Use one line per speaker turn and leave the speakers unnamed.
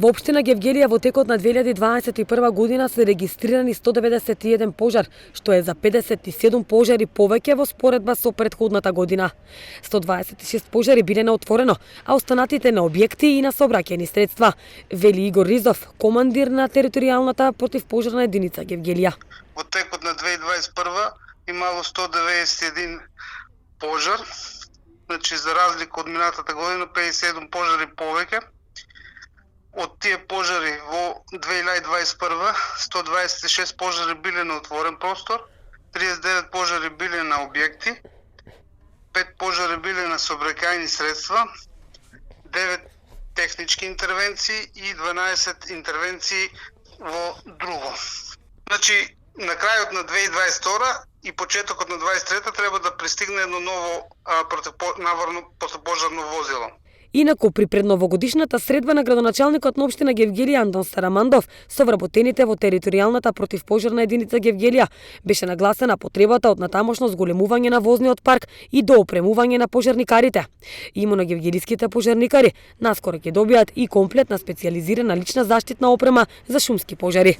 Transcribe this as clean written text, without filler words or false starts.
Во општина Гевгелија во текот на 2021 година се регистрирани 191 пожар, што е за 57 пожари повеќе во споредба со претходната година. 126 пожари биле на отворено, а останатите на објекти и на сообраќајни средства, вели Игор Ризов, командир на територијалната противпожарна единица Гевгелија.
Во текот на 2021 имало 191 пожар, значи за разлика од минатата година 57 пожари повеќе. Од тие пожари во 2021 126 пожари биле на отворен простор, 39 пожари биле на објекти, 5 пожари биле на сообраќајни средства, 9 технички интервенции и 12 интервенции во друго. Значи, на крајот на 2022 и почетокот на 2023 треба да пристигне едно ново наварно противпожарно возило.
Инаку, при предновогодишната средба на градоначалникот на општина Гевгелија Антон Старамандов со вработените во територијалната противпожарна единица Гевгелија беше нагласена потребата од натамошно зголемување на возниот парк и доопремување на пожарникарите. Имено гевгелиските пожарникари наскоро ќе добијат и комплетна специјализирана лична заштитна опрема за шумски пожари.